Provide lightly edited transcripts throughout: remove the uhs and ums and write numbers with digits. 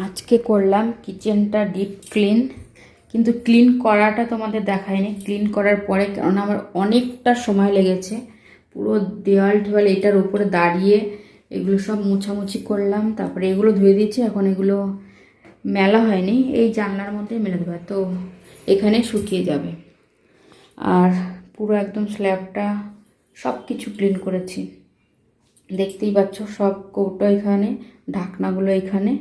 আজকে করলাম কিচেনটা ডিপ ক্লিন, কিন্তু ক্লিন করাটা তোমাদের দেখায়নি। ক্লিন করার পরে, কারণ আমার অনেকটা সময় লেগেছে, পুরো দেওয়াল টেওয়াল এটার উপরে দাঁড়িয়ে এগুলো সব মোছামুছি করলাম। তারপরে এগুলো ধুয়ে দিচ্ছি। এখন এগুলো মেলা হয়নি, এই জানলার মধ্যে মেলে দেবে, তো এখানে শুকিয়ে যাবে। আর পুরো একদম স্ল্যাবটা সব কিছু ক্লিন করেছি, দেখতেই পাচ্ছ। সব কৌটো এখানে, ঢাকনাগুলো এখানে,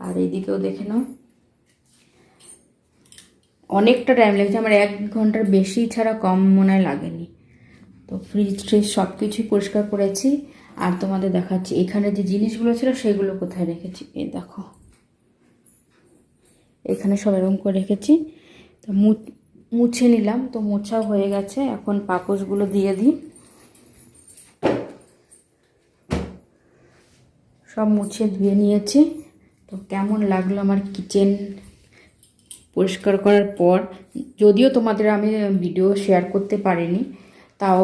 আর এইদিকেও দেখে নাও। অনেকটা টাইম লেগেছে আমার, 1 ঘন্টার বেশি ছাড়া কম মনে হয় লাগেনি। তো ফ্রিজ ট্রিজ সব কিছুই পরিষ্কার করেছি। আর তোমাদের দেখাচ্ছি এখানে যে জিনিসগুলো ছিল সেগুলো কোথায় রেখেছি। এই দেখো, এখানে সব এরকম করে রেখেছি। তো মুছে নিলাম, তো মোছা হয়ে গেছে। এখন পাপোশগুলো দিয়ে দিই। সব মুছে ধুয়ে নিয়েছি। তো কেমন লাগলো আমার কিচেন পরিষ্কার করার পর? যদিও তোমাদের আমি ভিডিও শেয়ার করতে পারিনি, তাও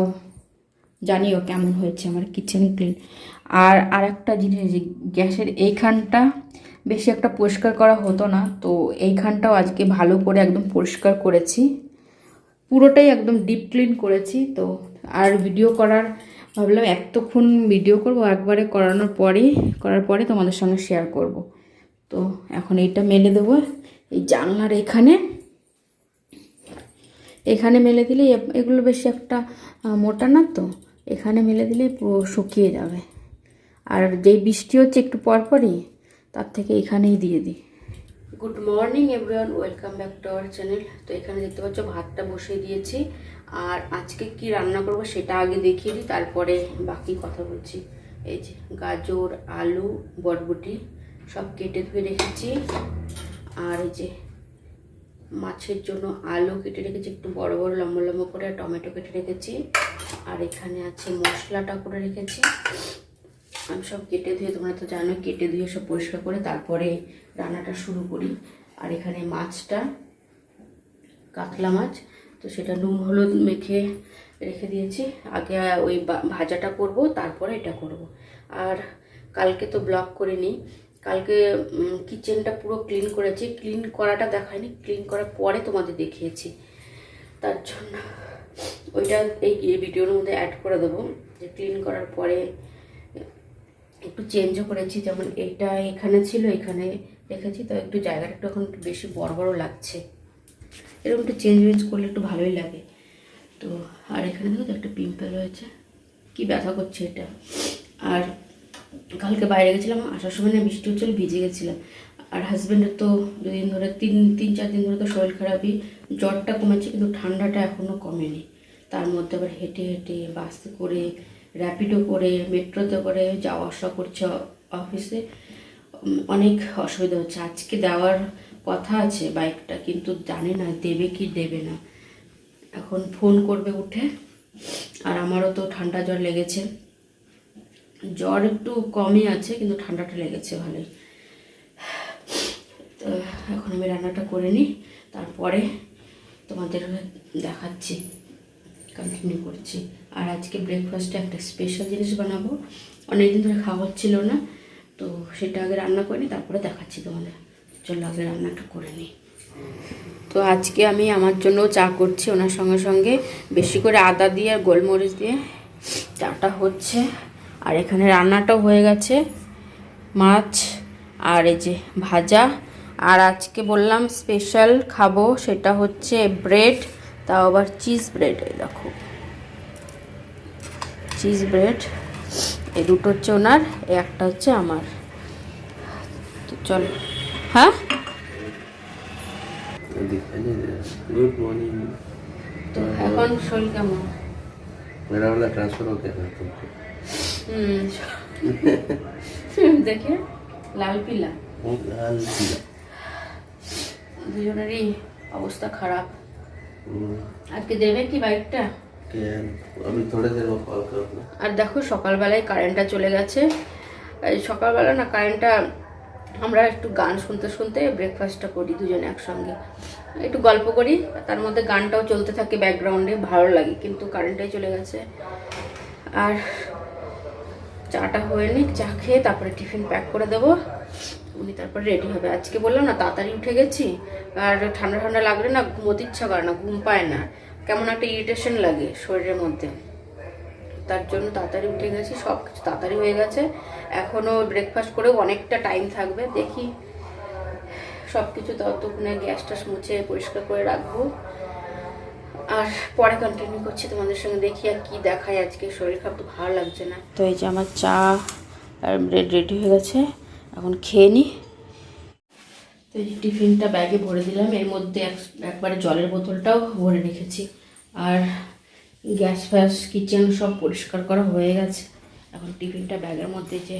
জানিও কেমন হয়েছে আমার কিচেন ক্লিন। আর একটা জিনিস, যে গ্যাসের এইখানটা বেশি একটা পরিষ্কার করা হতো না, তো এইখানটাও আজকে ভালো করে একদম পরিষ্কার করেছি, পুরোটাই একদম ডিপ ক্লিন করেছি। তো আর ভিডিও করার ভাবলাম এতক্ষণ ভিডিও করব, একবারে করার পরে তোমাদের সঙ্গে শেয়ার করব। তো এখন এইটা মেলে দেবো এই জানলার এখানে মেলে দিলে, এগুলো বেশি একটা মোটা না, তো এখানে মেলে দিলে পুরো শুকিয়ে যাবে। আর যেই বৃষ্টি হচ্ছে একটু পরপরই, তার থেকে এখানেই দিয়ে দিই। Good morning everyone, welcome back to our channel. তো এখানে দেখতে পাচ্ছ ভাতটা বসিয়ে দিয়েছি। আর আজকে কি রান্না করব সেটা আগে দেখিয়ে দিই, তারপরে বাকি কথা বলছি। এই যে গাজর, আলু, বরবটি সব কেটে ধুয়ে রেখেছি। আর এই যে মাছের জন্য আলু কেটে রেখেছি একটু বড় বড় লম্বা লম্বা করে, টমেটো কেটে রেখেছি। আর এখানে আছে মশলাটা করে রেখেছি। আমি সব কেটে ধুয়ে, তোমরা তো জানো, কেটে ধুয়ে সব পরিষ্কার করে তারপরে রান্নাটা শুরু করি। আর এখানে মাছটা কাতলা মাছ, তো সেটা নুন হলুদ মেখে রেখে দিয়েছি। আগে ওই ভাজাটা করব, তারপরে এটা করব। আর কালকে তো ব্লগ করিনি, কালকে কিচেনটা পুরো ক্লিন করেছি। ক্লিন করাটা দেখায়নি, ক্লিন করার পরে তোমাদের দেখিয়েছি। তার জন্য ওইটা এই ভিডিওর মধ্যে অ্যাড করে দেবো, যে ক্লিন করার পরে একটু চেঞ্জও করেছি। যেমন এইটা এখানে ছিল, এখানে রেখেছি, তো একটু জায়গাটা একটু এখন একটু বেশি বড় বড় লাগছে। এরকম একটু চেঞ্জ করলে একটু ভালোই লাগে। তো আর এখানে দেখো একটা পিম্পল হয়েছে, কি ব্যথা করছে এটা। আর কালকে বাইরে গেছিলাম, আসার সময় না বৃষ্টি হচ্ছিল, ভিজে গেছিলাম। আর হাজব্যান্ডের তো দুদিন ধরে, তিন চার দিন ধরে তো শরীর খারাপই। জ্বরটা কমেছে কিন্তু ঠান্ডাটা এখনও কমেনি। তার মধ্যে আবার হেঁটে হেঁটে, বাসে করে, র্যাপিডো করে, মেট্রোতে করে যাওয়া আসা করছে অফিসে, অনেক অসুবিধা হচ্ছে। আজকে দেওয়ার কথা আছে বাইকটা, কিন্তু জানি না দেবে কি দেবে না। এখন ফোন করবে উঠে। আর আমারও তো ঠান্ডা জ্বর লেগেছে, জ্বর একটু কমই আছে কিন্তু ঠান্ডাটা লেগেছে ভালোই। তো এখন আমি রান্নাটা করে নিই, তারপরে তোমাদের দেখাচ্ছি, কন্টিনিউ করছি। আর আজকে ব্রেকফাস্টে একটা স্পেশাল জিনিস বানাবো, অনেকদিন ধরে খাওয়া হচ্ছিল না, তো সেটা আগে রান্না করে নিই, তারপরে দেখাচ্ছি তোমাদের। চলো আগে রান্নাটা করে নিই। তো আজকে আমি আমার জন্য চা করছি, ওনার সঙ্গে সঙ্গে বেশি করে আদা দিয়ে আর গোলমরিচ দিয়ে চাটা হচ্ছে। আর এখানে রান্নাটাও হয়ে গেছে, মাছ আর এই যে ভাজা। আর আজকে বললাম স্পেশাল খাবো, সেটা হচ্ছে ব্রেড, তাও আবার চিজ ব্রেড। এই দেখো চিজ ব্রেড, এই দুটো হচ্ছে ওনার, একটা হচ্ছে আমার। তো চলো। হ্যাঁ, गुड मॉर्निंग। तो এখন শরীর কেমন? मेरा वाला ट्रांसफर हो गया था तुमको। দেখে লাল পিলা, लाल पीला। দুজনেরই অবস্থা খারাপ। আজকে দেবে কি বাইকটা? अभी थोड़ी देर में कॉल करूँगा। আর দেখো সকালবেলায় কারেন্টটা চলে গেছে। সকালবেলা না, কারেন্টটা, আমরা একটু গান শুনতে শুনতে ব্রেকফাস্টটা করি দুজনে একসঙ্গে, একটু গল্প করি, তার মধ্যে গানটাও চলতে থাকে ব্যাকগ্রাউন্ডে, ভালো লাগে। কিন্তু কারেন্টটাই চলে গেছে। আর চাটা হয়ে নি, চা খেয়ে তারপরে টিফিন প্যাক করে দেবো। উনি তারপর রেডি হবে। আজকে বললাম না তাড়াতাড়ি উঠে গেছি, আর ঠান্ডা ঠান্ডা লাগলে না ঘুমোতে ইচ্ছা করে না, ঘুম পায় না, কেমন একটা ইরিটেশন লাগে শরীরের মধ্যে। তার জন্য তাড়াতাড়ি উঠে গেছি, সব কিছু তাড়াতাড়ি হয়ে গেছে। এখনও ব্রেকফাস্ট করেও অনেকটা টাইম থাকবে, দেখি সব কিছু ততক্ষণে গ্যাস ট্যাস মুছে পরিষ্কার করে রাখবো, আর পরে কন্টিনিউ করছি তোমাদের সঙ্গে। দেখি আর কি দেখায়, আজকে শরীর খারাপ তো ভালো লাগছে না। তো এই যে আমার চা আর ব্রেড রেডি হয়ে গেছে, এখন খেয়ে নিই। তো এই যে টিফিনটা ব্যাগে ভরে দিলাম, এর মধ্যে একবারে জলের বোতলটাও ভরে রেখেছি, আর গ্যাস ফ্যাস কিচেন সব পরিষ্কার করা হয়ে গেছে। এখন টিফিনটা ব্যাগের মধ্যে যে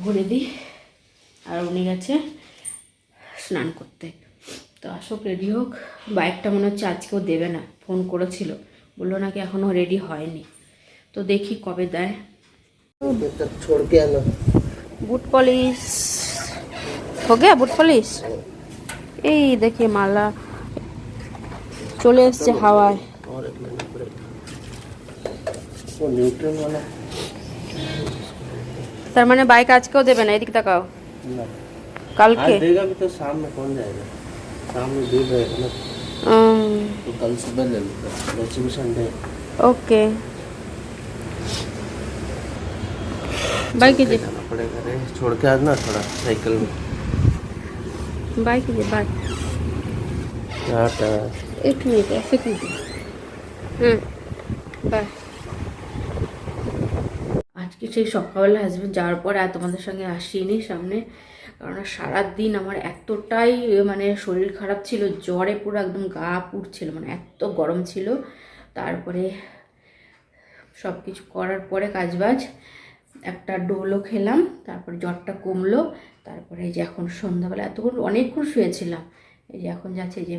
ভরে দিই, আর উনি গেছে স্নান করতে। তো আসুক, রেডি হোক। বাইকটা মনে হচ্ছে আজকেও দেবে না, ফোন করেছিল, বললো নাকি এখনও রেডি হয়নি। তো দেখি কবে দেয়। বুট পলিশ हो गया, বুট পলিশ। এই দেখি মালা চলে এসছে হাওয়ায়। তার মানে বাইক আজকেও দেবে না, এদিকে তাকাও। কালকে देगा भी तो शाम में कौन जाएगा, शाम में दूर रहेगा ना, तो कल सुबह ले लूँगा, वैसे भी संडे। ओके बाय कीजिए, जाना पड़ेगा रे, छोड़ के आज ना थोड़ा साइकिल में। बाय कीजिए, बाय। टाटा। एक मिनट ऐसे कीजिए, बाय। আজকে সেই সকালবেলা হাজব্যান্ড যাওয়ার পর আর তোমাদের সঙ্গে আসিনি সামনে, কারণ সারাদিন আমার এতটাই মানে শরীর খারাপ ছিল, জ্বরে পুরো একদম গা পুড়ছিল, মানে এত গরম ছিল। তারপরে সব কিছু করার পরে কাজবাজ একটা ডোলও খেলাম, তারপর জ্বরটা কমলো। তারপরে এই যে এখন সন্ধ্যাবেলা এতক্ষণ অনেকক্ষণ শুয়েছিলাম, এই যে এখন যাচ্ছে যে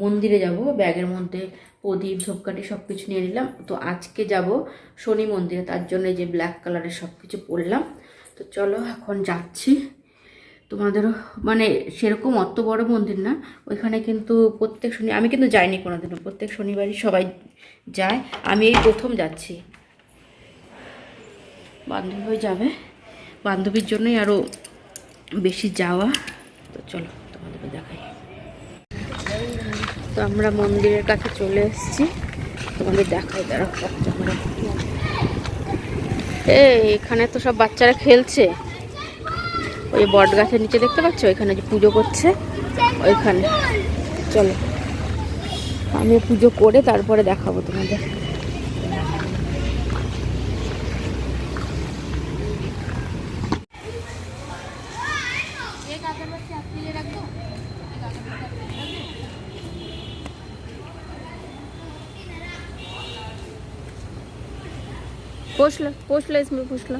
মন্দিরে যাব, ব্যাগের মধ্যে প্রদীপ ধূপকাঠি সব কিছু নিয়ে নিলাম। তো আজকে যাব শনি মন্দিরে, তার জন্য এই যে ব্ল্যাক কালারের সব কিছু পরলাম। তো চলো এখন যাচ্ছি। তোমাদেরও মানে সেরকম অত বড় মন্দির না, ওইখানে কিন্তু প্রত্যেক শনি, আমি কিন্তু যাইনি কোনোদিনও, প্রত্যেক শনিবারই সবাই যায়, আমি এই প্রথম যাচ্ছি। বান্ধবী যাবে, বান্ধবীর জন্যই আরও বেশি যাওয়া। তো চলো তোমাদেরকে দেখাই। তো আমরা মন্দিরের কাছে চলে এসেছি, তোমাদের দেখাই। দাঁড়াও আমরা এখানে তো সব বাচ্চারা খেলছে, ওই বট গাছের নিচে দেখতে পাচ্ছ, ওইখানে যে পুজো করছে ওইখানে। চলো আমি পুজো করে তারপরে দেখাবো তোমাদের। पूछ लो इसमें, पूछ लो।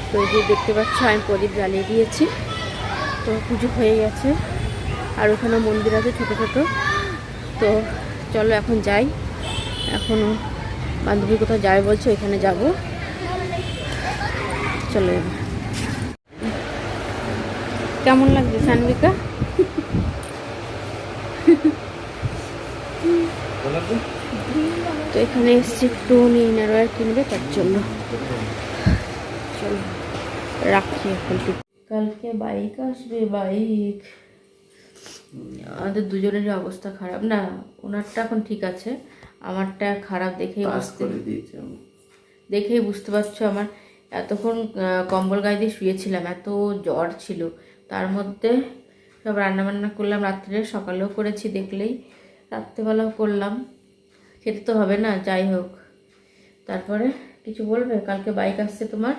তো এই যে দেখতে পাচ্ছ আমি প্রদীপ জ্বালিয়ে দিয়েছি, তো পুজো হয়ে গেছে। আর ওখানে মন্দির আছে ছোটো ছোটো। তো চলো এখন যাই, এখনও বান্ধবী কোথাও যাবে বলছে, ওইখানে যাব। চলো কেমন লাগছে সানবিকা? তো এখানে এসছি একটু ইনারওয়্যার কিনবে, তার জন্য। চলো রাখি এখন। কালকে বাইক আসবে, বাইক। আমাদের দুজনেরই অবস্থা খারাপ না, ওনারটা এখন ঠিক আছে, আমারটা খারাপ। দেখেই বুঝতে পারছো, আমার এতক্ষণ কম্বল গায়ে দিয়ে শুয়েছিলাম, এত জ্বর ছিল। তার মধ্যে সব রান্নাবান্না করলাম রাত্রে, সকালেও করেছি দেখলেই, রাত্রেবেলাও করলাম, খেতে তো হবে না, যাই হোক। তারপরে কিছু বলবে? কালকে বাইক আসছে তোমার?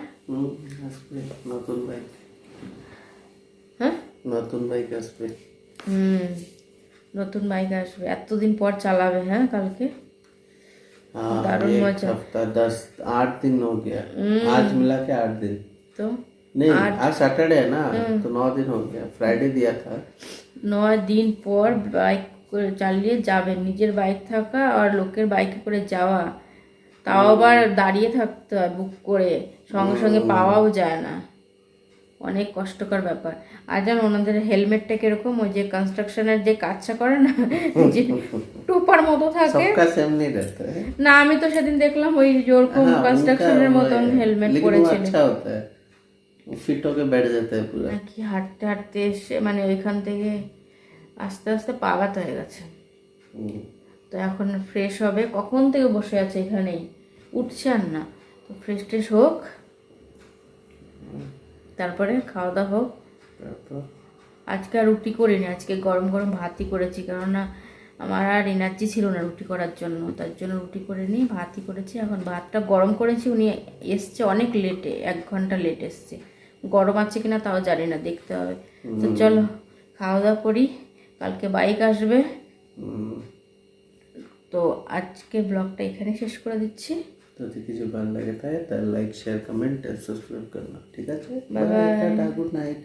আসবে নতুন বাইক। হ্যাঁ নতুন বাইক আসবে। নতুন বাইক আসবে, এতদিন পর চালাবে। হ্যাঁ কালকে दारुण मजा। हफ्ता 8 दिन हो गया, आज मिला के 8 दिन। तो नहीं आज सैटरडे है ना, तो 9 दिन हो गया, फ्राइडे दिया था। 9 दिन পর বাইক চালিয়ে যাবে, নিজের বাইক থাকা আর লোকের বাইকে করে যাওয়া, তাও আবার দাঁড়িয়ে থাকতে হয় বুক করে, সঙ্গে সঙ্গে পাওয়াও যায় না, অনেক কষ্টকর ব্যাপার। আর যেন ওনাদের হেলমেটটা কিরকম, ওই যে কনস্ট্রাকশনের যে কাজটা করে না, যে টোপার মতো থাকে। सबका सेम नहीं रहता है। না আমি তো সেদিন দেখলাম ওই যেরকম हाँ, কনস্ট্রাকশনের उनका মতন वो है, হেলমেট लेकिन वो পরেছিল। अच्छा होता है, वो फिट होके बैठ जाता है पूरा। নাকি হাঁটতে হাঁটতে এসে মানে ওইখান থেকে আস্তে আস্তে পা ব্যথা হয়ে গেছে। हम्म, তো এখন ফ্রেশ হবে, কখন থেকে বসে আছে এখানেই, উঠছে আর না। তো ফ্রেশ ট্রেশ হোক, তারপরে খাওয়া দাওয়া হোক। তারপর আজকে আর রুটি করিনি, আজকে গরম গরম ভাতই করেছি, কেননা আমার আর এনার্জি ছিল না রুটি করার জন্য, তার জন্য রুটি করে নিই, ভাতই করেছি। এখন ভাতটা গরম করেছি, উনি এসছে অনেক লেটে, 1 ঘন্টা লেট এসছে। গরম আছে কিনা তাও জানি না, দেখতে হবে। তো চলো খাওয়া দাওয়া করি, কালকে বাইক আসবে। হুম, তো আজকে ব্লগটা এখানে শেষ করে দিচ্ছি। যদি কিছু ভালো লাগে থাকে তাহলে লাইক শেয়ার কমেন্ট আর সাবস্ক্রাইব করনা, ঠিক আছে? Bye bye. Tata, good night.